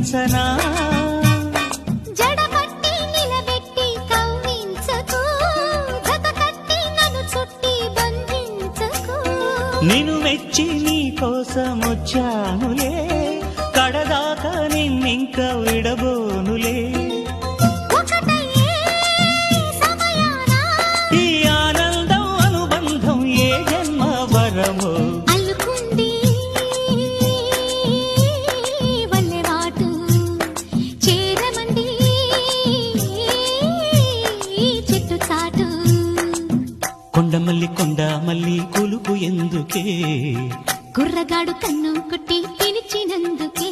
కవ్వించనా జడబట్టి నిలబెట్టి కవ్వించకు జతకట్టి నన్ను చుట్టి బంధించకు నిన్ను మెచ్చి నీ కోసం వచ్చానులే కడదాకా నిన్నింక విడబోనులే ఒకటయ్యే సమయాన ఈ ఆనందం అనుబంధం ఏ జన్మ వరమో అల్లుకుంది వల్లెవాటు చేరమంది చెట్టు చాటు కొండ మల్లి కులుపు ఎందుకే కుర్రగాడు కన్ను కొట్టి పిలిచినందుకే